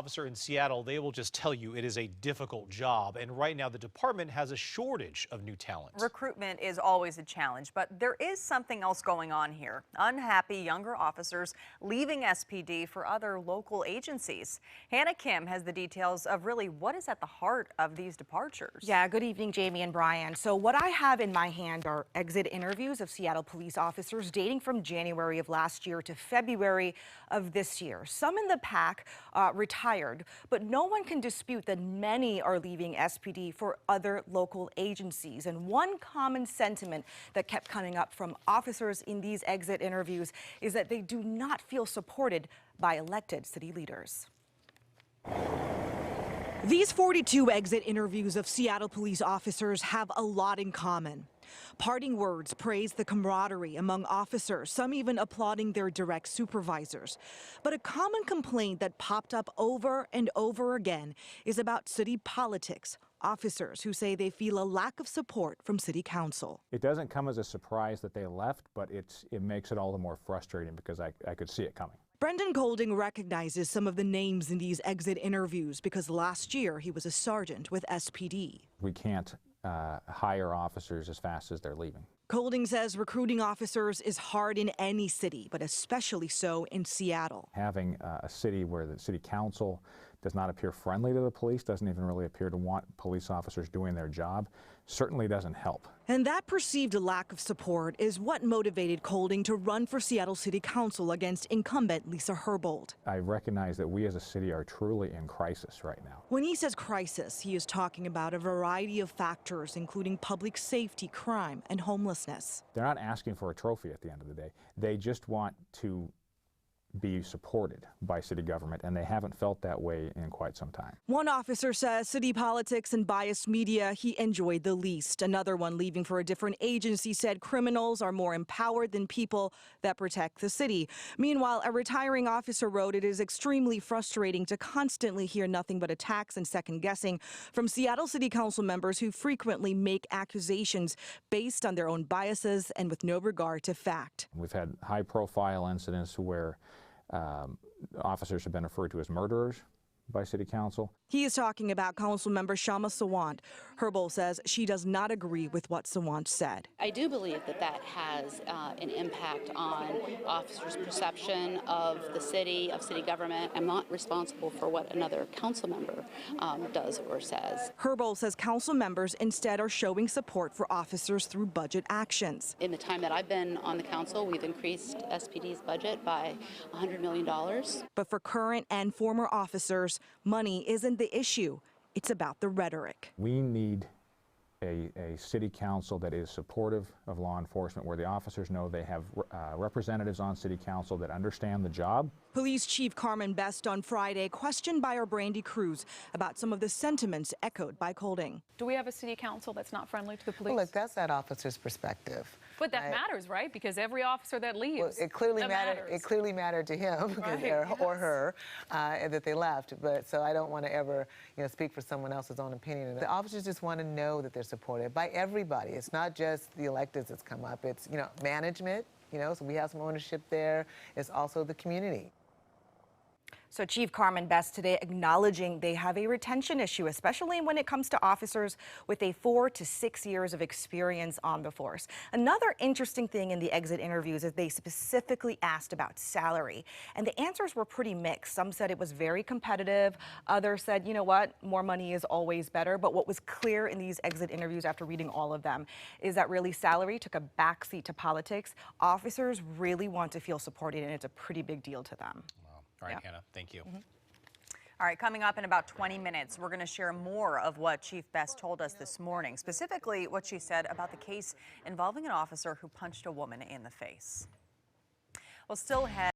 officer in Seattle, they will just tell you it is a difficult job. And right now, the department has a shortage of new talent. Recruitment is always a challenge, but there is something else going on here. Unhappy younger officers leaving SPD for other local agencies. Hannah Kim has the details of really what is at the heart of these departures. Yeah, good evening, Jamie and Brian. So what I have in my hand are exit interviews of Seattle police officers dating from January of last year to February of this year. Some in the pack retired, but no one can dispute that many are leaving SPD for other local agencies. And one common sentiment that kept coming up from officers in these exit interviews is that they do not feel supported by elected city leaders. These 42 exit interviews of Seattle police officers have a lot in common. Parting words praise the camaraderie among officers, some even applauding their direct supervisors. But a common complaint that popped up over and over again is about city politics. Officers who say they feel a lack of support from city council. It doesn't come as a surprise that they left, but it makes it all the more frustrating because I could see it coming. Brendan Golding recognizes some of the names in these exit interviews because last year he was a sergeant with SPD. We can't hire officers as fast as they're leaving. Golding says recruiting officers is hard in any city, but especially so in Seattle. Having a city where the city council does not appear friendly to the police, doesn't even really appear to want police officers doing their job, certainly doesn't help. And that perceived lack of support is what motivated Golding to run for Seattle City Council against incumbent Lisa Herbold. I recognize that we as a city are truly in crisis right now. When he says crisis, he is talking about a variety of factors, including public safety, crime, and homelessness. They're not asking for a trophy at the end of the day. They just want to be supported by city government, and they haven't felt that way in quite some time. One officer says city politics and biased media he enjoyed the least. Another one leaving for a different agency said criminals are more empowered than people that protect the city. Meanwhile, a retiring officer wrote it is extremely frustrating to constantly hear nothing but attacks and second guessing from Seattle City Council members who frequently make accusations based on their own biases and with no regard to fact. We've had high-profile incidents where officers have been referred to as murderers by city council. He is talking about council member Shama Sawant. Herbold says she does not agree with what Sawant said. I do believe that that has an impact on officers' perception of the city, of city government. I'm not responsible for what another council member does or says. Herbold says council members instead are showing support for officers through budget actions. In the time that I've been on the council, we've increased SPD's budget by $100 million. But for current and former officers, money isn't the issue. It's about the rhetoric. We need a city council that is supportive of law enforcement, where the officers know they have representatives on city council that understand the job. Police Chief Carmen Best on Friday questioned by our Brandy Cruz about some of the sentiments echoed by Golding. Do we have a city council that's not friendly to the police? Well, look, that's that officer's perspective. But that matters, right? Because every officer that leaves, well, it clearly matters. It clearly mattered to him, Right, or her, that they left. But so I don't want to ever, speak for someone else's own opinion. The officers just want to know that they're supported by everybody. It's not just the electeds that's come up. It's management. So we have some ownership there. It's also the community. So Chief Carmen Best today acknowledging they have a retention issue, especially when it comes to officers with a 4 to 6 years of experience on the force. Another interesting thing in the exit interviews is they specifically asked about salary, and the answers were pretty mixed. Some said it was very competitive. Others said, you know what, more money is always better. But what was clear in these exit interviews after reading all of them is that really salary took a backseat to politics. Officers really want to feel supported, and it's a pretty big deal to them. All right, Hannah, thank you. All right, coming up in about 20 minutes, we're going to share more of what Chief Best told us this morning, specifically what she said about the case involving an officer who punched a woman in the face. We'll still head